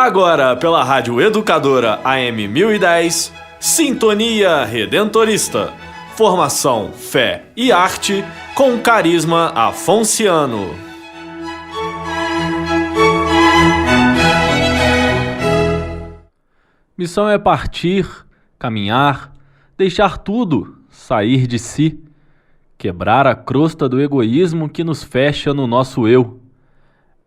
Agora, pela Rádio Educadora AM 1010, Sintonia Redentorista. Formação, fé e arte com carisma afonciano. Missão é partir, caminhar, deixar tudo, sair de si, quebrar a crosta do egoísmo que nos fecha no nosso eu.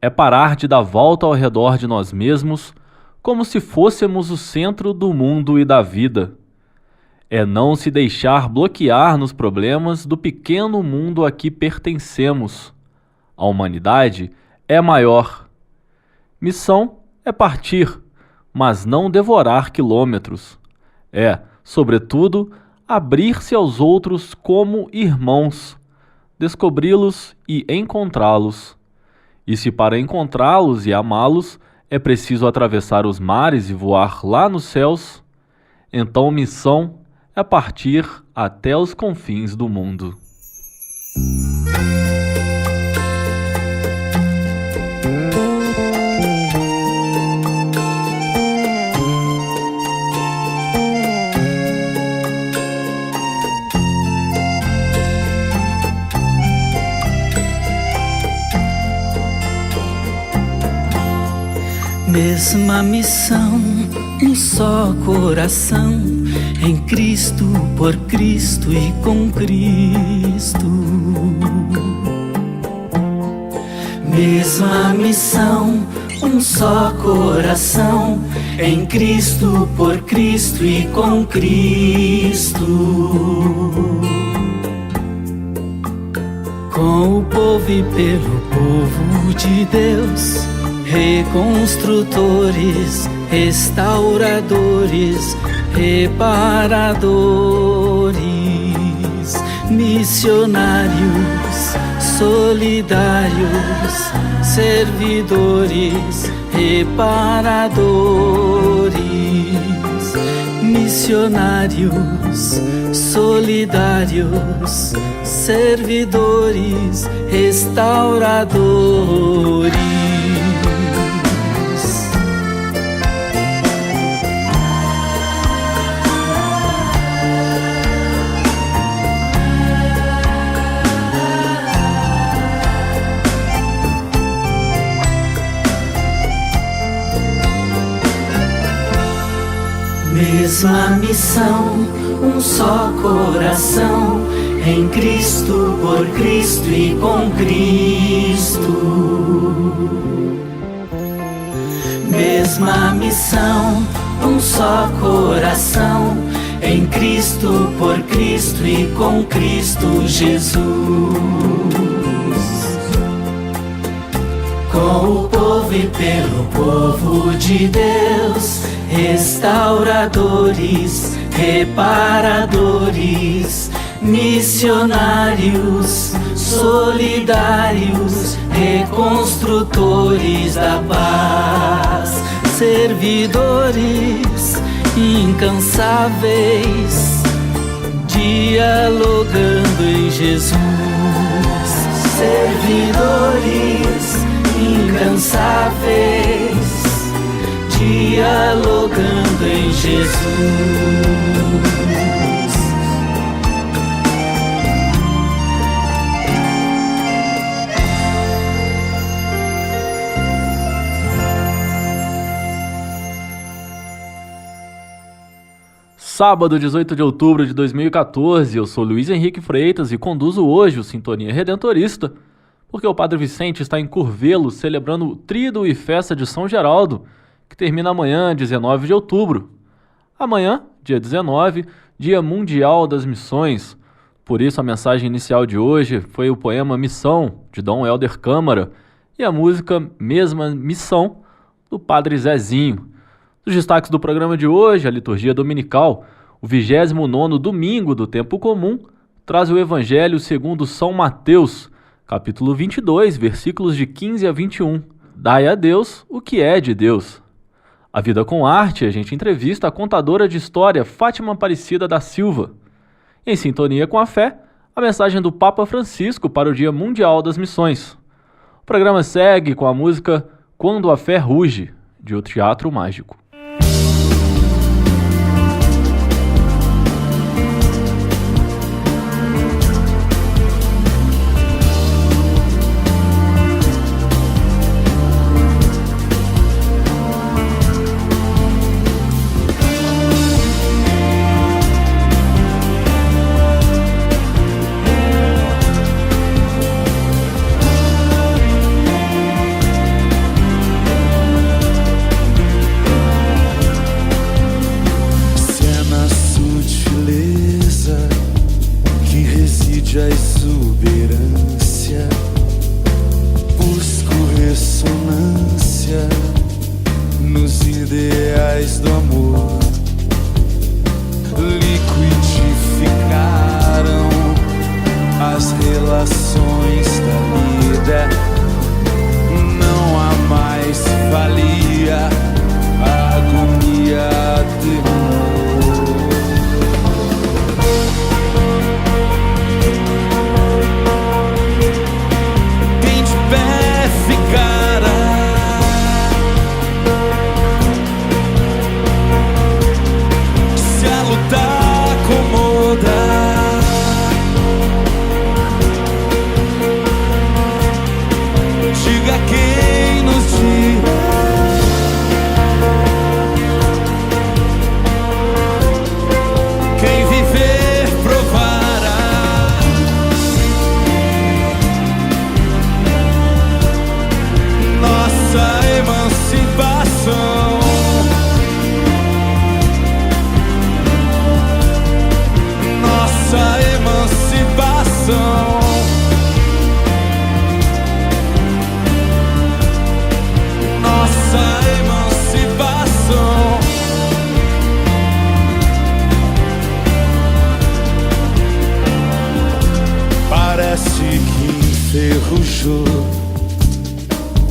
É parar de dar volta ao redor de nós mesmos como se fôssemos o centro do mundo e da vida. É não se deixar bloquear nos problemas do pequeno mundo a que pertencemos. A humanidade é maior. Missão é partir, mas não devorar quilômetros. É, sobretudo, abrir-se aos outros como irmãos, descobri-los e encontrá-los. E se para encontrá-los e amá-los é preciso atravessar os mares e voar lá nos céus, então missão é partir até os confins do mundo. Mesma missão, um só coração, em Cristo, por Cristo e com Cristo. Mesma missão, um só coração, em Cristo, por Cristo e com Cristo. Com o povo e pelo povo de Deus, reconstrutores, restauradores, reparadores, missionários, solidários, servidores, reparadores, missionários, solidários, servidores, restauradores. Mesma missão, um só coração, em Cristo, por Cristo e com Cristo. Mesma missão, um só coração, em Cristo, por Cristo e com Cristo Jesus. Com o povo e pelo povo de Deus, restauradores, reparadores, missionários, solidários, reconstrutores da paz, servidores incansáveis, dialogando em Jesus. Servidores incansáveis, dialogando em Jesus. Sábado, 18 de outubro de 2014, eu sou Luiz Henrique Freitas e conduzo hoje o Sintonia Redentorista, porque o Padre Vicente está em Curvelo celebrando o Tríduo e Festa de São Geraldo, que termina amanhã, 19 de outubro. Amanhã, dia 19, Dia Mundial das Missões. Por isso a mensagem inicial de hoje foi o poema Missão, de Dom Helder Câmara, e a música Mesma Missão, do Padre Zezinho. Dos destaques do programa de hoje, a liturgia dominical, o 29º domingo do tempo comum, traz o Evangelho segundo São Mateus, capítulo 22, versículos de 15 a 21. Dai a Deus o que é de Deus. A Vida com Arte, a gente entrevista a contadora de história Fátima Aparecida da Silva. Em sintonia com a fé, a mensagem do Papa Francisco para o Dia Mundial das Missões. O programa segue com a música Quando a Fé Ruge, de O Teatro Mágico. A exuberância, busco ressonância nos ideais do amor. Liquidificaram as relações da vida, não há mais valia, a agonia terminou.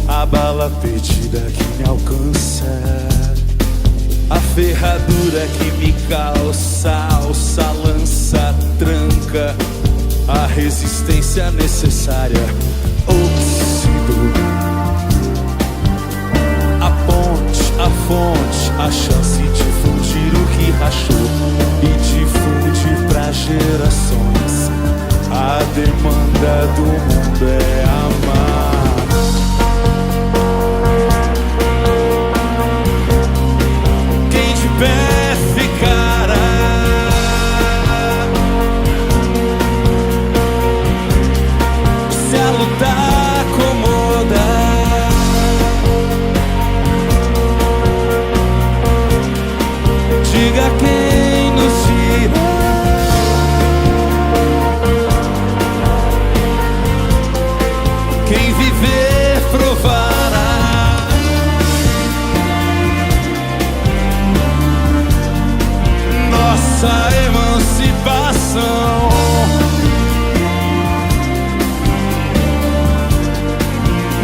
A bala perdida que me alcança, a ferradura que me calça, alça, lança, tranca, a resistência necessária, oxidou. A ponte, a fonte, a chance de fundir o que rachou e difundir pra gerações. A demanda do mundo é amar. Quem de pé ficará? Se a luta acomoda, diga quem nos tira. Quem viver provará. Nossa emancipação.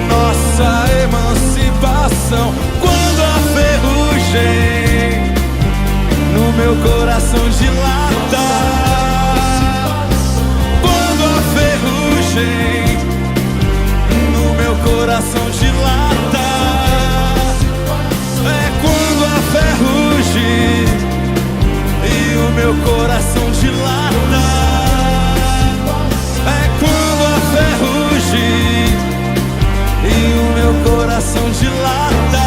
Nossa emancipação. Quando a ferrugem no meu coração dilata. Quando a ferrugem meu coração dilata, é quando a ferrugem e o meu coração dilata, é quando a ferrugem e o meu coração dilata.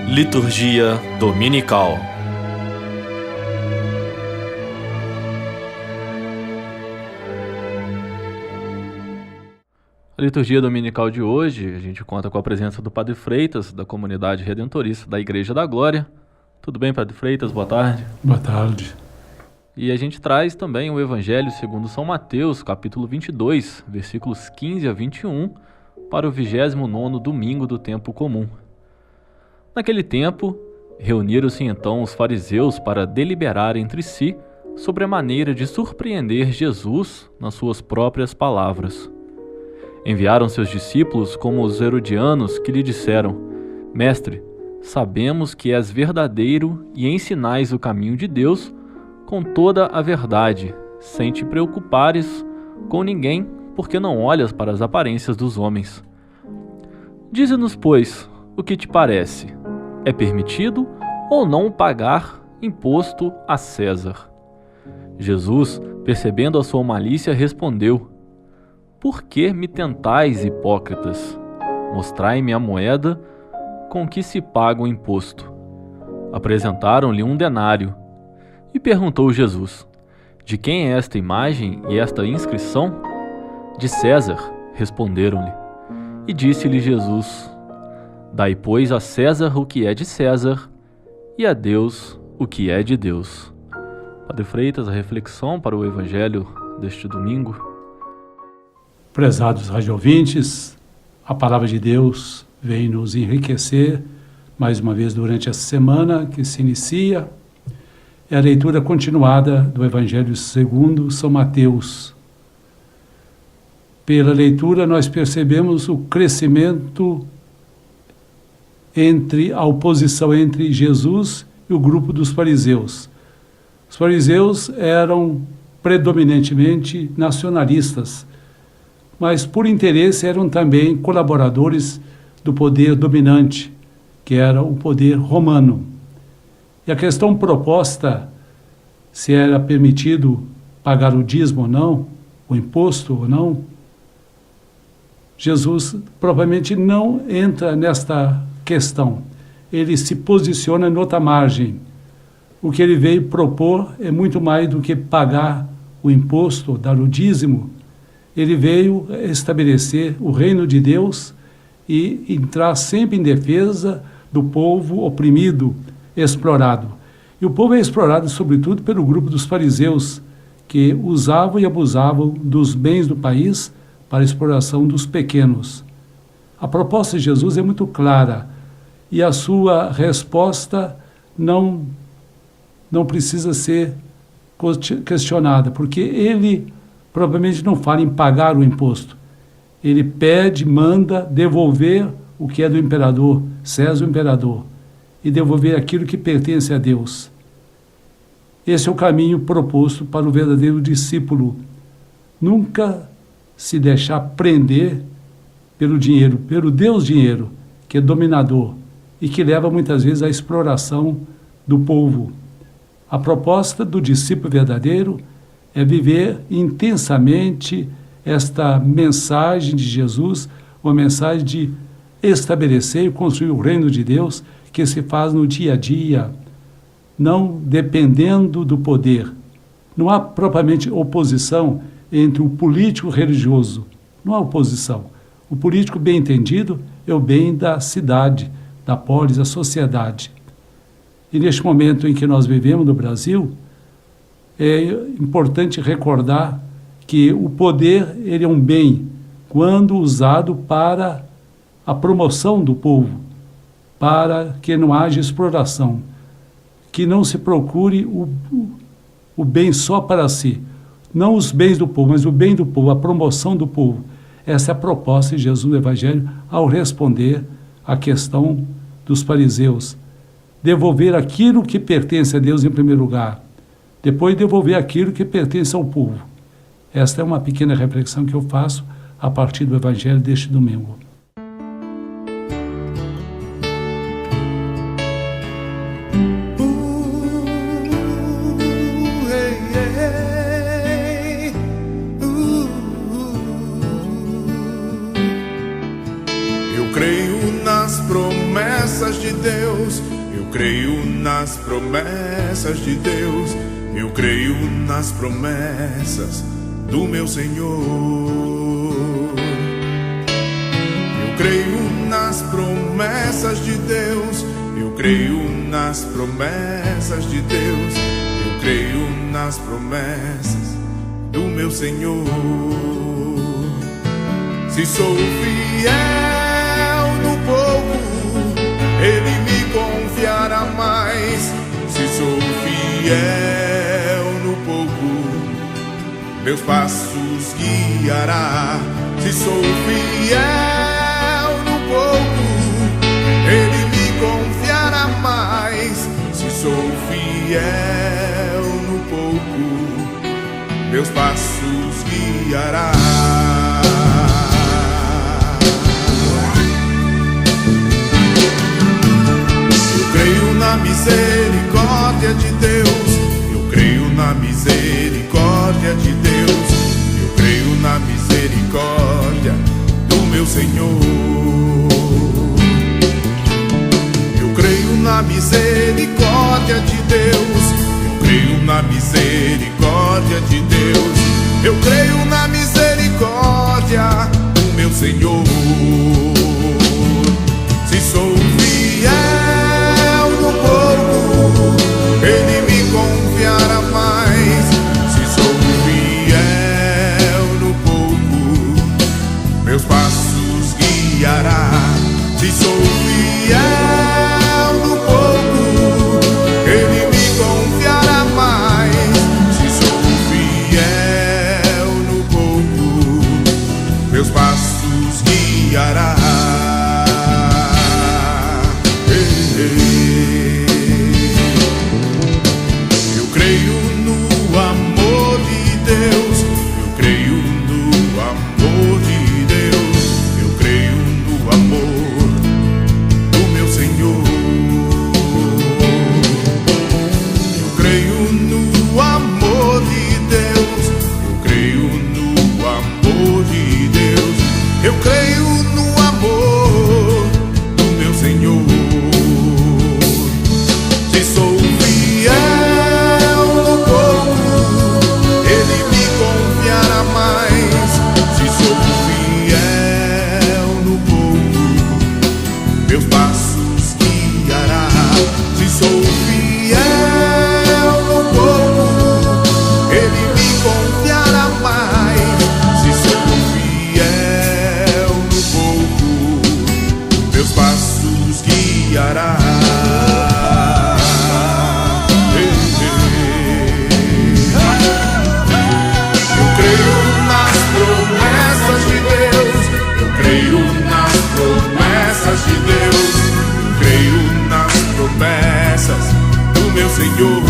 Liturgia Dominical. A liturgia dominical de hoje, a gente conta com a presença do Padre Freitas, da comunidade redentorista da Igreja da Glória. Tudo bem, Padre Freitas? Boa tarde. Boa tarde. E a gente traz também o Evangelho segundo São Mateus, capítulo 22, versículos 15 a 21, para o 29º domingo do tempo comum. Naquele tempo, reuniram-se então os fariseus para deliberar entre si sobre a maneira de surpreender Jesus nas suas próprias palavras. Enviaram seus discípulos como os herodianos, que lhe disseram: Mestre, sabemos que és verdadeiro e ensinais o caminho de Deus com toda a verdade, sem te preocupares com ninguém, porque não olhas para as aparências dos homens. Dize-nos, pois, o que te parece? É permitido ou não pagar imposto a César? Jesus, percebendo a sua malícia, respondeu: Por que me tentais, hipócritas? Mostrai-me a moeda com que se paga o imposto. Apresentaram-lhe um denário. E perguntou Jesus: De quem é esta imagem e esta inscrição? De César, responderam-lhe. E disse-lhe Jesus: Dai, pois, a César o que é de César, e a Deus o que é de Deus. Padre Freitas, a reflexão para o Evangelho deste domingo. Prezados radioouvintes, a Palavra de Deus vem nos enriquecer mais uma vez durante essa semana que se inicia. É a leitura continuada do Evangelho segundo São Mateus. Pela leitura nós percebemos o crescimento entre a oposição entre Jesus e o grupo dos fariseus. Os fariseus eram predominantemente nacionalistas, mas por interesse eram também colaboradores do poder dominante, que era o poder romano. E a questão proposta, se era permitido pagar o dízimo ou não, o imposto ou não, Jesus provavelmente não entra nesta questão. Ele se posiciona em outra margem. O que ele veio propor é muito mais do que pagar o imposto, dar o dízimo. Ele veio estabelecer o reino de Deus e entrar sempre em defesa do povo oprimido, explorado. E o povo é explorado sobretudo pelo grupo dos fariseus, que usavam e abusavam dos bens do país para a exploração dos pequenos. A proposta de Jesus é muito clara e a sua resposta não precisa ser questionada, porque ele provavelmente não fala em pagar o imposto. Ele pede, manda devolver o que é do imperador, César o imperador, e devolver aquilo que pertence a Deus. Esse é o caminho proposto para o verdadeiro discípulo. Nunca se deixar prender pelo dinheiro, pelo Deus dinheiro, que é dominador e que leva muitas vezes à exploração do povo. A proposta do discípulo verdadeiro é viver intensamente esta mensagem de Jesus, uma mensagem de estabelecer e construir o reino de Deus, que se faz no dia a dia, não dependendo do poder. Não há propriamente oposição entre o político e o religioso. Não há oposição. O político bem entendido é o bem da cidade, da polis, da sociedade. E neste momento em que nós vivemos no Brasil, é importante recordar que o poder ele é um bem quando usado para a promoção do povo, para que não haja exploração, que não se procure o bem só para si, não os bens do povo, mas o bem do povo, a promoção do povo. Essa é a proposta de Jesus no Evangelho ao responder à questão dos fariseus. Devolver aquilo que pertence a Deus em primeiro lugar, depois devolver aquilo que pertence ao povo. Esta é uma pequena reflexão que eu faço a partir do Evangelho deste domingo. Eu creio nas promessas de Deus, eu creio nas promessas de Deus, eu creio nas promessas do meu Senhor. Eu creio nas promessas de Deus, eu creio nas promessas de Deus, eu creio nas promessas do meu Senhor. Se sou fiel no pouco, Ele me confiará mais. Se sou fiel no pouco, meus passos guiará. Se sou fiel no pouco, Ele me confiará mais. Se sou fiel no pouco, meus passos guiará. Eu creio na misericórdia de Deus. Eu creio na misericórdia de Deus. Eu creio na misericórdia do meu Senhor. Eu creio na misericórdia de Deus. Eu creio na misericórdia de Deus. Eu creio na misericórdia do meu Senhor. Se sou fiel no pouco, Ele me confiará mais. Se sou fiel no pouco, meus passos guiará. Se sou fiel no pouco, Ele me confiará mais. Se sou fiel no pouco, meus passos guiará. Eu creio no amor de Deus. Eu creio no amor de Deus. Eu creio no amor do meu Senhor. Eu creio no amor de Deus. Eu creio no amor de Deus. Eu creio no amor do meu Senhor. Se sou fiel no pouco, Ele me confiará mais. Se sou fiel no pouco, meus passos guiará. Se sou fiel no pouco, Ele me confiará mais. Se sou fiel no pouco, meus passos guiará. Eu creio nas promessas de Deus. Eu creio nas promessas de Deus. Eu creio nas promessas do meu Senhor.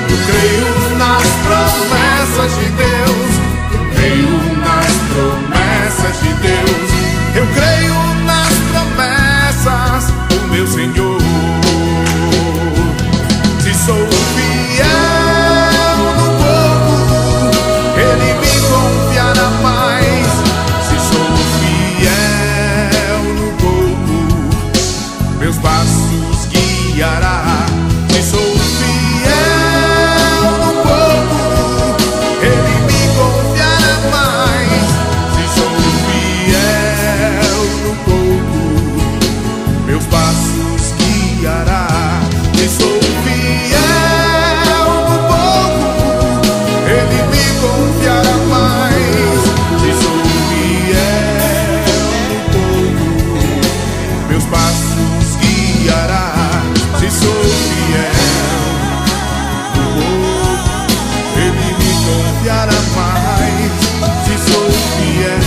Eu creio nas promessas de Deus. Eu creio nas promessas de Deus. Eu creio nas promessas do meu Senhor. Se sou fiel no pouco, Ele me confiará mais. Se sou fiel no pouco, meus passos guiará. Se sou fiel no pouco, Ele me confiará mais. Se sou fiel no pouco, meus passos guiará. Se sou fiel no pouco, Ele me confiará mais. Se sou fiel no pouco, meus passos guiará. Se sou fiel no pouco, Ele me confiará mais. Se sou fiel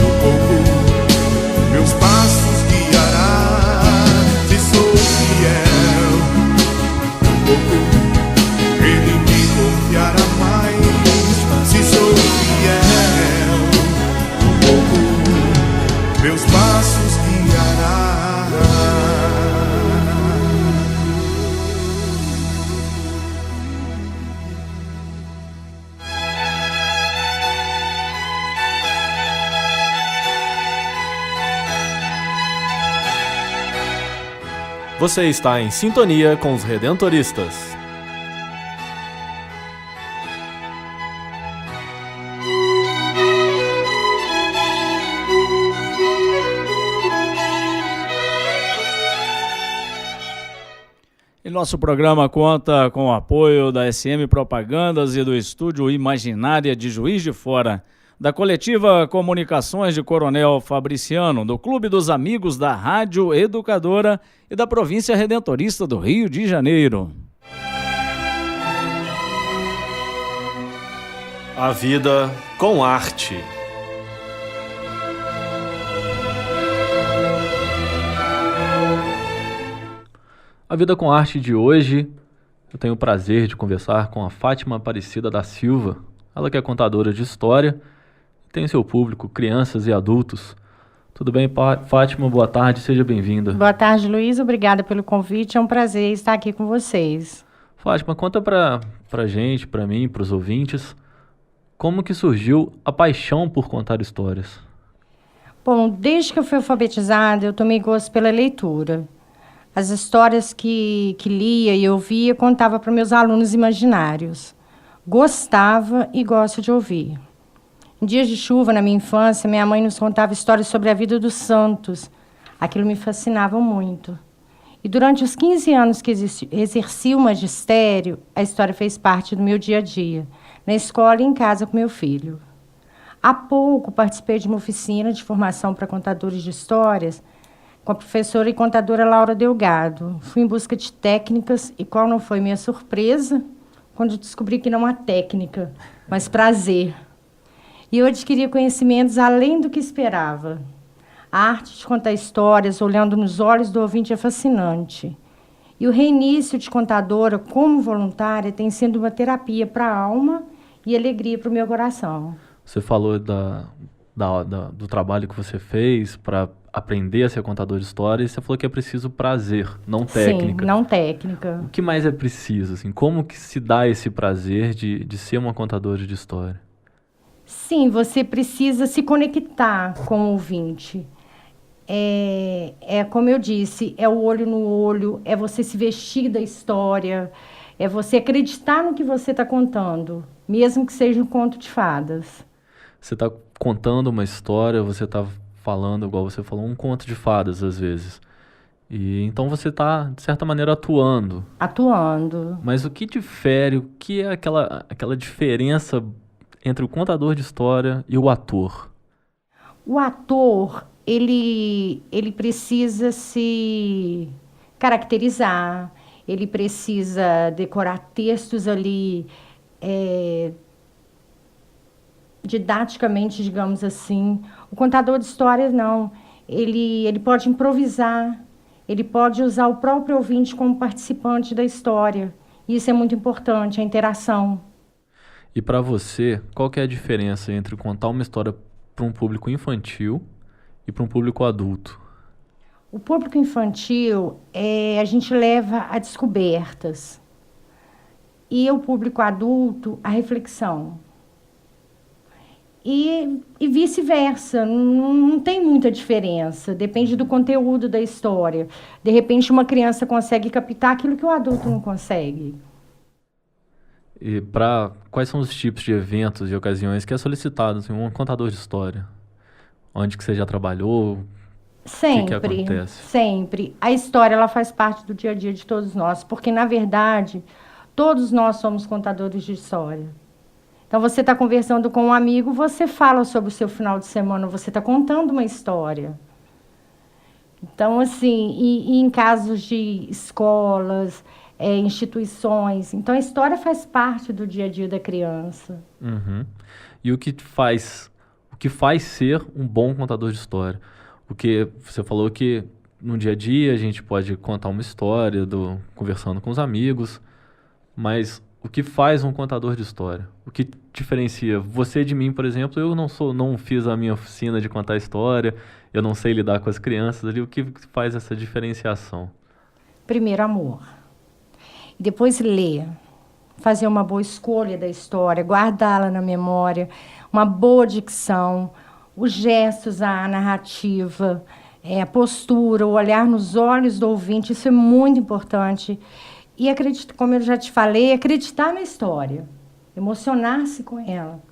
no pouco, meus passos guiará. Se sou fiel no pouco, Ele me confiará mais. Se sou fiel no pouco, meus passos guiará. Você está em sintonia com os Redentoristas. nosso programa conta com o apoio da SM Propagandas e do Estúdio Imaginária de Juiz de Fora, da Coletiva Comunicações de Coronel Fabriciano, do Clube dos Amigos da Rádio Educadora e da Província Redentorista do Rio de Janeiro. A vida com arte. A Vida com Arte de hoje, eu tenho o prazer de conversar com a Fátima Aparecida da Silva. Ela que é contadora de história, tem seu público, crianças e adultos. Tudo bem, Fátima? Boa tarde, seja bem-vinda. Boa tarde, Luiz. Obrigada pelo convite. É um prazer estar aqui com vocês. Fátima, conta pra gente, pra mim, pros ouvintes, como que surgiu a paixão por contar histórias? Bom, desde que eu fui alfabetizada, eu tomei gosto pela leitura. As histórias que lia e ouvia, contava para meus alunos imaginários. Gostava e gosto de ouvir. Em dias de chuva, na minha infância, minha mãe nos contava histórias sobre a vida dos santos. Aquilo me fascinava muito. E durante os 15 anos que exerci o magistério, a história fez parte do meu dia a dia, na escola e em casa com meu filho. Há pouco participei de uma oficina de formação para contadores de histórias, com a professora e contadora Laura Delgado. Fui em busca de técnicas e qual não foi minha surpresa quando descobri que não há técnica, mas prazer. E eu adquiri conhecimentos além do que esperava. A arte de contar histórias, olhando nos olhos do ouvinte, é fascinante. E o reinício de contadora como voluntária tem sido uma terapia para a alma e alegria para o meu coração. Você falou do trabalho que você fez para aprender a ser contador de histórias, você falou que é preciso prazer, não técnica. Sim, não técnica. O que mais é preciso? Assim? Como que se dá esse prazer de ser uma contadora de história? Sim, você precisa se conectar com o ouvinte. Como eu disse, é o olho no olho, é você se vestir da história, é você acreditar no que você está contando, mesmo que seja um conto de fadas. Você está contando uma história, você está falando, igual você falou, um conto de fadas, às vezes. E então você está, de certa maneira, atuando. Atuando. Mas o que difere, o que é aquela diferença entre o contador de história e o ator? O ator, ele precisa se caracterizar, ele precisa decorar textos ali, didaticamente, digamos assim. O contador de histórias, não. Ele pode improvisar, ele pode usar o próprio ouvinte como participante da história. Isso é muito importante, a interação. E para você, qual que é a diferença entre contar uma história para um público infantil e para um público adulto? O público infantil, a gente leva a descobertas. E o público adulto, a reflexão. E vice-versa, não tem muita diferença, depende do conteúdo da história. De repente, uma criança consegue captar aquilo que o adulto não consegue. E quais são os tipos de eventos e ocasiões que é solicitado assim, um contador de história? Onde que você já trabalhou? Sempre, o que acontece? Sempre. A história ela faz parte do dia a dia de todos nós, porque, na verdade, todos nós somos contadores de história. Então, você está conversando com um amigo, você fala sobre o seu final de semana, você está contando uma história. Então, assim, e em casos de escolas, instituições. Então, a história faz parte do dia a dia da criança. Uhum. E o que faz ser um bom contador de história? Porque você falou que no dia a dia a gente pode contar uma história conversando com os amigos, mas o que faz um contador de história? O que diferencia você de mim, por exemplo? Eu não fiz a minha oficina de contar história, eu não sei lidar com as crianças ali. O que faz essa diferenciação? Primeiro, amor. Depois, ler. Fazer uma boa escolha da história, guardá-la na memória, uma boa dicção, os gestos, a narrativa, a postura, o olhar nos olhos do ouvinte, isso é muito importante. E acreditar, como eu já te falei, acreditar na história, emocionar-se com ela.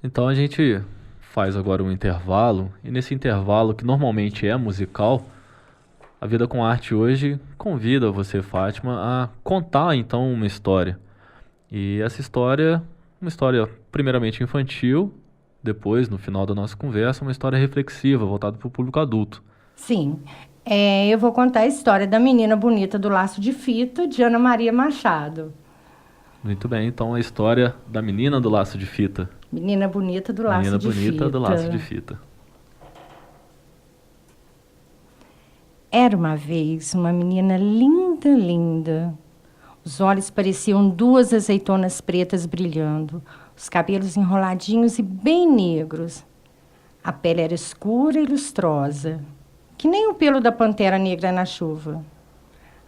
Então a gente faz agora um intervalo, e nesse intervalo, que normalmente é musical, A Vida com Arte hoje convida você, Fátima, a contar então uma história. E essa história, uma história primeiramente infantil, depois, no final da nossa conversa, uma história reflexiva, voltada para o público adulto. Sim. Eu vou contar a história da Menina Bonita do Laço de Fita, de Ana Maria Machado. Muito bem, então a história da Menina do Laço de Fita. Menina Bonita do Laço de Fita. Menina Bonita do Laço de Fita. Era uma vez uma menina linda, linda. Os olhos pareciam duas azeitonas pretas brilhando, os cabelos enroladinhos e bem negros. A pele era escura e lustrosa, que nem o pelo da pantera negra na chuva.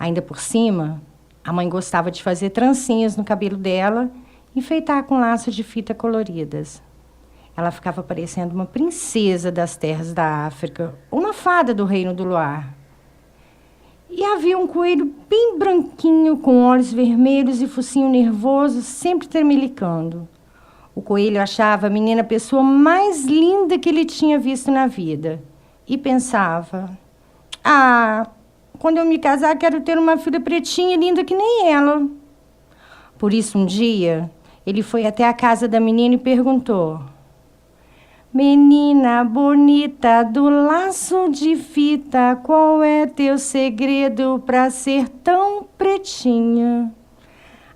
Ainda por cima, a mãe gostava de fazer trancinhas no cabelo dela e enfeitar com laços de fita coloridas. Ela ficava parecendo uma princesa das terras da África, ou uma fada do reino do luar. E havia um coelho bem branquinho, com olhos vermelhos e focinho nervoso, sempre tremelicando. O coelho achava a menina a pessoa mais linda que ele tinha visto na vida. E pensava, quando eu me casar, quero ter uma filha pretinha e linda que nem ela. Por isso, um dia, ele foi até a casa da menina e perguntou: Menina bonita do laço de fita, qual é teu segredo pra ser tão pretinha?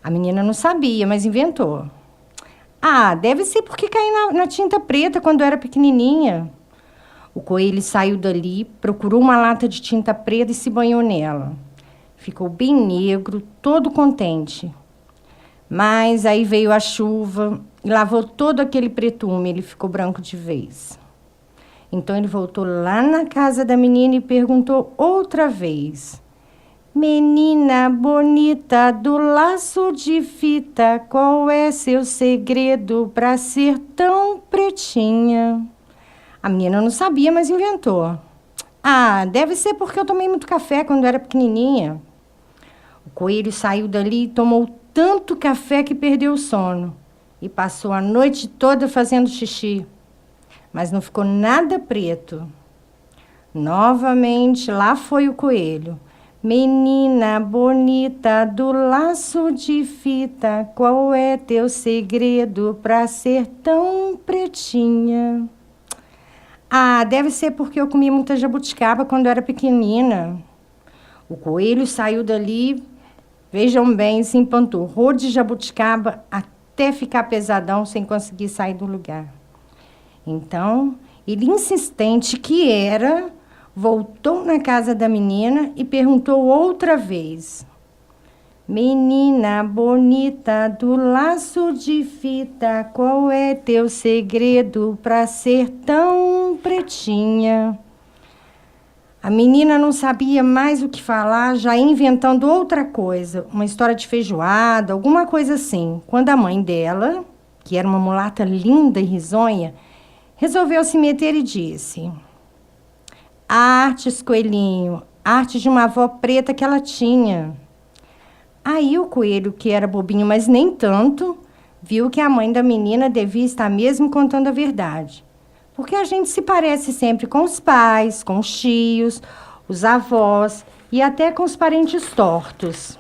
A menina não sabia, mas inventou. Deve ser porque caí na tinta preta quando eu era pequenininha. O coelho saiu dali, procurou uma lata de tinta preta e se banhou nela. Ficou bem negro, todo contente. Mas aí veio a chuva e lavou todo aquele pretume, ele ficou branco de vez. Então ele voltou lá na casa da menina e perguntou outra vez: Menina bonita do laço de fita, qual é seu segredo pra ser tão pretinha? A menina não sabia, mas inventou. Deve ser porque eu tomei muito café quando era pequenininha. O coelho saiu dali e tomou tanto café que perdeu o sono e passou a noite toda fazendo xixi, mas não ficou nada preto. Novamente, lá foi o coelho. Menina bonita do laço de fita, qual é teu segredo pra ser tão pretinha? Deve ser porque eu comi muita jabuticaba quando eu era pequenina. O coelho saiu dali, vejam bem, se empanturrou de jabuticaba até ficar pesadão sem conseguir sair do lugar. Então, ele, insistente que era, voltou na casa da menina e perguntou outra vez: Menina bonita do laço de fita, qual é teu segredo pra ser tão pretinha? A menina não sabia mais o que falar, já ia inventando outra coisa, uma história de feijoada, alguma coisa assim, quando a mãe dela, que era uma mulata linda e risonha, resolveu se meter e disse: Artes, coelhinho, artes de uma avó preta que ela tinha. Aí o coelho, que era bobinho, mas nem tanto, viu que a mãe da menina devia estar mesmo contando a verdade. Porque a gente se parece sempre com os pais, com os tios, os avós e até com os parentes tortos.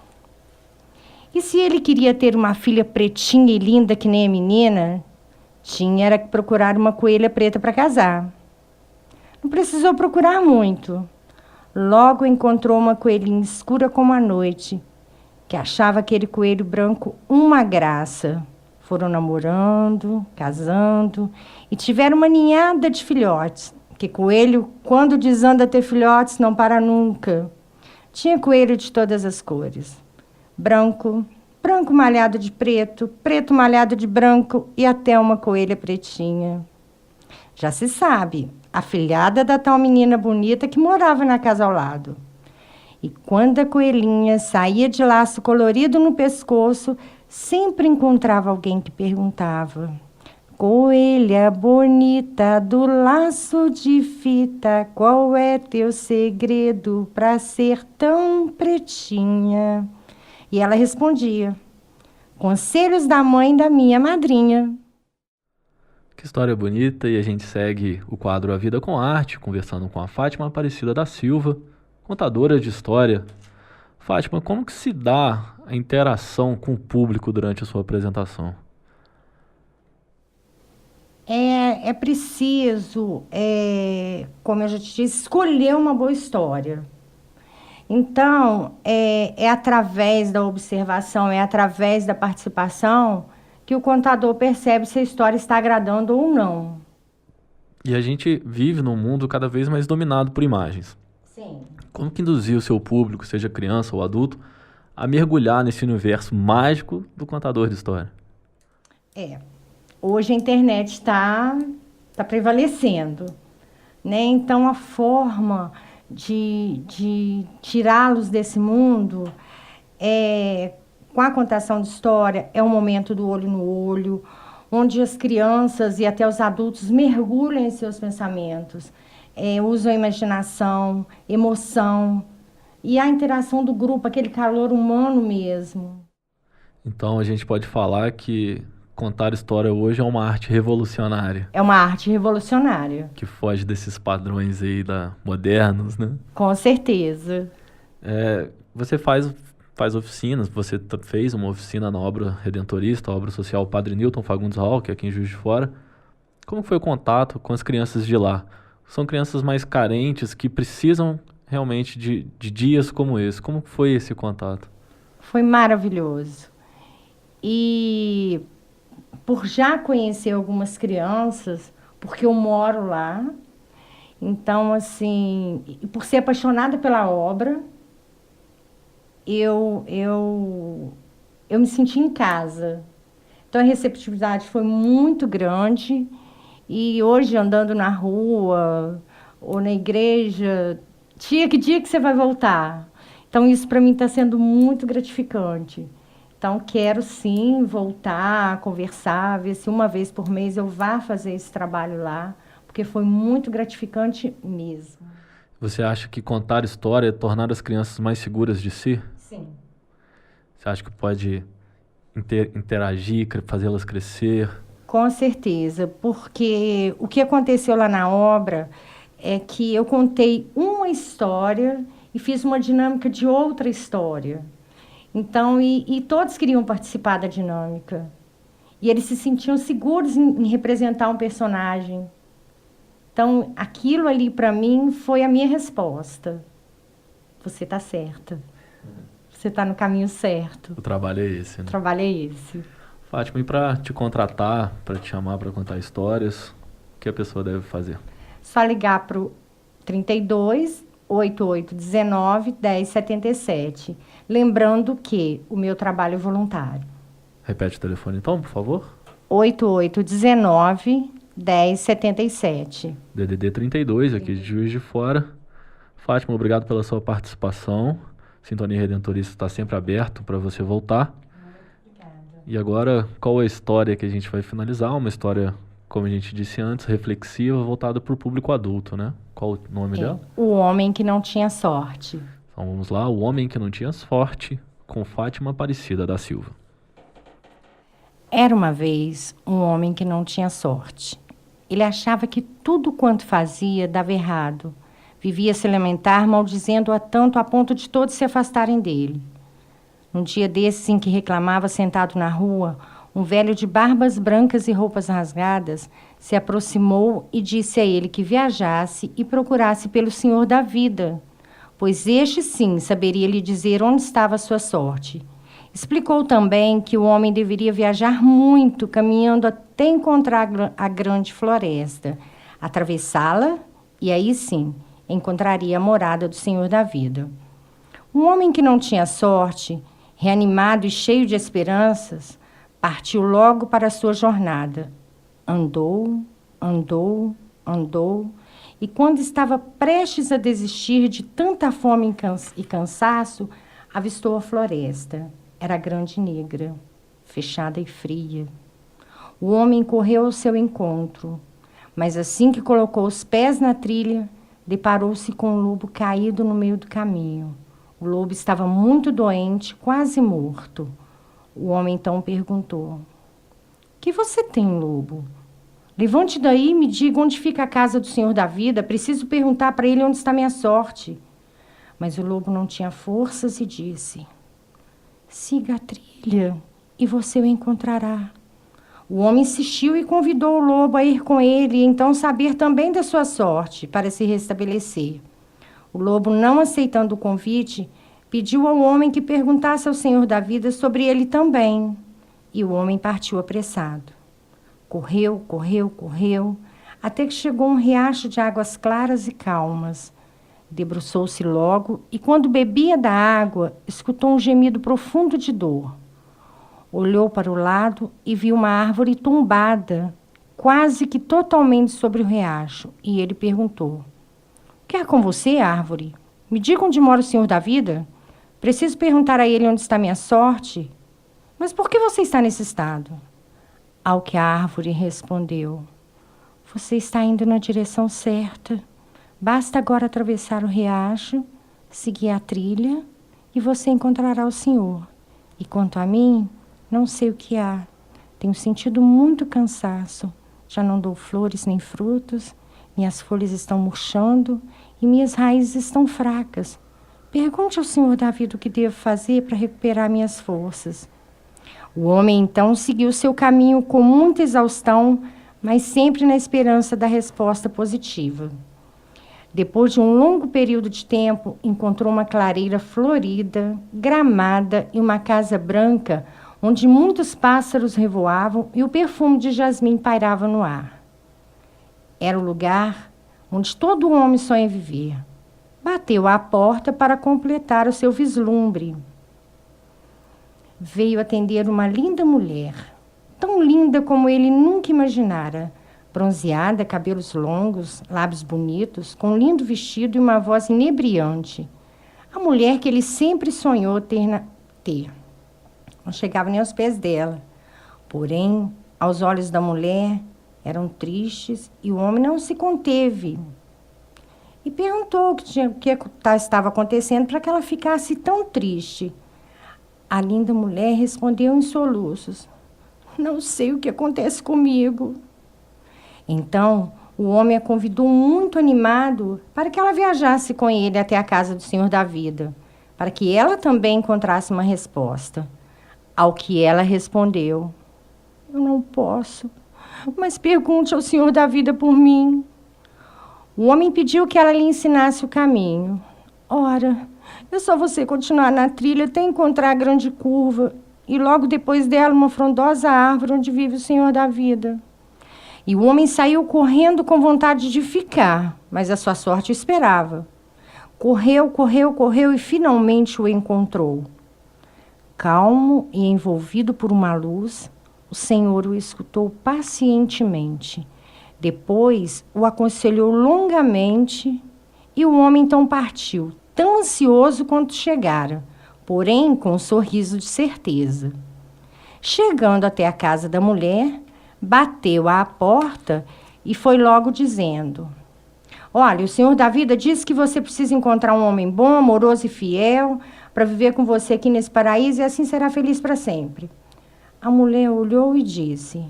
E se ele queria ter uma filha pretinha e linda que nem a menina, tinha que procurar uma coelha preta para casar. Não precisou procurar muito. Logo encontrou uma coelhinha escura como a noite, que achava aquele coelho branco uma graça. Foram namorando, casando e tiveram uma ninhada de filhotes, que coelho, quando desanda ter filhotes, não para nunca. Tinha coelho de todas as cores. Branco, branco malhado de preto, preto malhado de branco e até uma coelha pretinha. Já se sabe, a filhada da tal menina bonita que morava na casa ao lado. E quando a coelhinha saía de laço colorido no pescoço, sempre encontrava alguém que perguntava: Coelha bonita do laço de fita, qual é teu segredo pra ser tão pretinha? E ela respondia: Conselhos da mãe da minha madrinha. Que história bonita, e a gente segue o quadro A Vida com Arte, conversando com a Fátima Aparecida da Silva, contadora de história. Fátima, como que se dá a interação com o público durante a sua apresentação? É preciso, como eu já te disse, escolher uma boa história. Então, é através da observação, é através da participação que o contador percebe se a história está agradando ou não. E a gente vive num mundo cada vez mais dominado por imagens. Sim. Como que induzir o seu público, seja criança ou adulto, a mergulhar nesse universo mágico do contador de história? Hoje a internet está prevalecendo, né? Então, a forma de tirá-los desse mundo com a contação de história é um momento do olho no olho, onde as crianças e até os adultos mergulham em seus pensamentos, usam a imaginação, emoção e a interação do grupo, aquele calor humano mesmo. Então a gente pode falar que contar história hoje é uma arte revolucionária. É uma arte revolucionária. Que foge desses padrões aí modernos, né? Com certeza. Você faz oficinas, você fez uma oficina na obra redentorista, a obra social Padre Newton Fagundes Hall, que é aqui em Juiz de Fora. Como foi o contato com as crianças de lá? São crianças mais carentes que precisam realmente de dias como esse. Como foi esse contato? Foi maravilhoso. E por já conhecer algumas crianças, porque eu moro lá, então, assim, por ser apaixonada pela obra, eu me senti em casa. Então, a receptividade foi muito grande. E hoje, andando na rua ou na igreja, tia, que dia que você vai voltar? Então, isso para mim está sendo muito gratificante. Então, quero sim voltar, conversar, ver se uma vez por mês eu vá fazer esse trabalho lá, porque foi muito gratificante mesmo. Você acha que contar história é tornar as crianças mais seguras de si? Sim. Você acha que pode interagir, fazê-las crescer? Com certeza, porque o que aconteceu lá na obra é que eu contei uma história e fiz uma dinâmica de outra história. Então, e todos queriam participar da dinâmica. E eles se sentiam seguros em representar um personagem. Então, aquilo ali, para mim, foi a minha resposta. Você está certa. Você está no caminho certo. O trabalho é esse, né? O trabalho é esse. Fátima, e para te contratar, para te chamar para contar histórias, o que a pessoa deve fazer? Só ligar para o 32 8819 1077. Lembrando que o meu trabalho é voluntário. Repete o telefone então, por favor. 8819 1077. DDD 32, aqui de Juiz de Fora. Fátima, obrigado pela sua participação. Sintonia Redentorista está sempre aberto para você voltar. Obrigada. E agora, qual é a história que a gente vai finalizar? Uma história, como a gente disse antes, reflexiva, voltada para o público adulto, né? Qual o nome dela? O Homem que Não Tinha Sorte. Então vamos lá, O Homem que Não Tinha Sorte, com Fátima Aparecida da Silva. Era uma vez um homem que não tinha sorte. Ele achava que tudo quanto fazia dava errado. Vivia se lamentar, maldizendo-a tanto a ponto de todos se afastarem dele. Num dia desses em que reclamava sentado na rua, um velho de barbas brancas e roupas rasgadas se aproximou e disse a ele que viajasse e procurasse pelo Senhor da vida, pois este sim saberia lhe dizer onde estava a sua sorte. Explicou também que o homem deveria viajar muito, caminhando até encontrar a grande floresta, atravessá-la e aí sim encontraria a morada do Senhor da vida. Um homem que não tinha sorte, reanimado e cheio de esperanças, partiu logo para a sua jornada. Andou, andou, andou, e quando estava prestes a desistir de tanta fome e cansaço, avistou a floresta. Era grande e negra, fechada e fria. O homem correu ao seu encontro, mas assim que colocou os pés na trilha, deparou-se com um lobo caído no meio do caminho. O lobo estava muito doente, quase morto. O homem então perguntou: "Que você tem, lobo? Levante daí e me diga onde fica a casa do Senhor da vida. Preciso perguntar para ele onde está minha sorte." Mas o lobo não tinha forças e disse: siga a trilha e você o encontrará. O homem insistiu e convidou o lobo a ir com ele e então saber também da sua sorte para se restabelecer. O lobo, não aceitando o convite, pediu ao homem que perguntasse ao Senhor da vida sobre ele também. E o homem partiu apressado. Correu, correu, correu, até que chegou a um riacho de águas claras e calmas. Debruçou-se logo e, quando bebia da água, escutou um gemido profundo de dor. Olhou para o lado e viu uma árvore tombada, quase que totalmente sobre o riacho, e ele perguntou: o que há com você, árvore? Me diga onde mora o Senhor da vida? Preciso perguntar a ele onde está minha sorte. Mas por que você está nesse estado? Ao que a árvore respondeu: você está indo na direção certa. Basta agora atravessar o riacho, seguir a trilha e você encontrará o Senhor. E quanto a mim, não sei o que há. Tenho sentido muito cansaço. Já não dou flores nem frutos. Minhas folhas estão murchando e minhas raízes estão fracas. Pergunte ao Senhor da vida o que devo fazer para recuperar minhas forças. O homem então seguiu seu caminho com muita exaustão, mas sempre na esperança da resposta positiva. Depois de um longo período de tempo, encontrou uma clareira florida, gramada e uma casa branca, onde muitos pássaros revoavam e o perfume de jasmim pairava no ar. Era o lugar onde todo homem sonha viver. Bateu à porta para completar o seu vislumbre. Veio atender uma linda mulher, tão linda como ele nunca imaginara, bronzeada, cabelos longos, lábios bonitos, com um lindo vestido e uma voz inebriante. A mulher que ele sempre sonhou ter. Não chegava nem aos pés dela. Porém, aos olhos da mulher, eram tristes e o homem não se conteve. E perguntou o que estava acontecendo para que ela ficasse tão triste. A linda mulher respondeu em soluços: não sei o que acontece comigo. Então, o homem a convidou muito animado para que ela viajasse com ele até a casa do Senhor da vida, para que ela também encontrasse uma resposta. Ao que ela respondeu: eu não posso, mas pergunte ao Senhor da vida por mim. O homem pediu que ela lhe ensinasse o caminho. Ora, é só você continuar na trilha até encontrar a grande curva e logo depois dela uma frondosa árvore onde vive o Senhor da vida. E o homem saiu correndo com vontade de ficar, mas a sua sorte o esperava. Correu, correu, correu e finalmente o encontrou. Calmo e envolvido por uma luz, o Senhor o escutou pacientemente. Depois o aconselhou longamente e o homem então partiu, tão ansioso quanto chegara, porém com um sorriso de certeza. Chegando até a casa da mulher, bateu à porta e foi logo dizendo: olha, o Senhor da vida disse que você precisa encontrar um homem bom, amoroso e fiel para viver com você aqui nesse paraíso e assim será feliz para sempre. A mulher olhou e disse: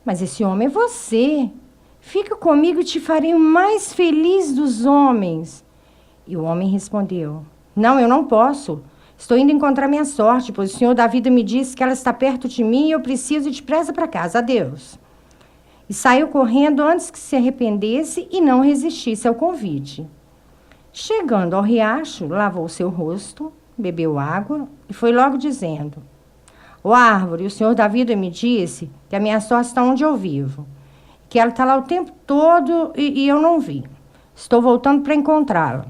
mas esse homem é você. Fica comigo e te farei o mais feliz dos homens. E o homem respondeu: não, eu não posso. Estou indo encontrar minha sorte, pois o Senhor da vida me disse que ela está perto de mim e eu preciso ir depressa para casa. Adeus. E saiu correndo antes que se arrependesse e não resistisse ao convite. Chegando ao riacho, lavou seu rosto, bebeu água e foi logo dizendo: ó árvore, o Senhor da vida me disse que a minha sorte está onde eu vivo, que ela está lá o tempo todo e eu não vi. Estou voltando para encontrá-la.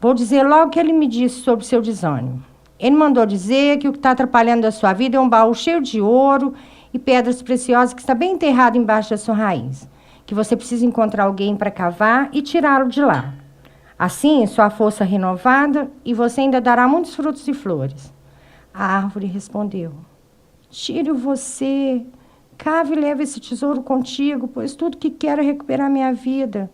Vou dizer logo o que ele me disse sobre seu desânimo. Ele mandou dizer que o que está atrapalhando a sua vida é um baú cheio de ouro e pedras preciosas que está bem enterrado embaixo da sua raiz, que você precisa encontrar alguém para cavar e tirá-lo de lá. Assim, sua força renovada e você ainda dará muitos frutos e flores. A árvore respondeu: tire-o você, cave e leve esse tesouro contigo, pois tudo que quero é recuperar minha vida.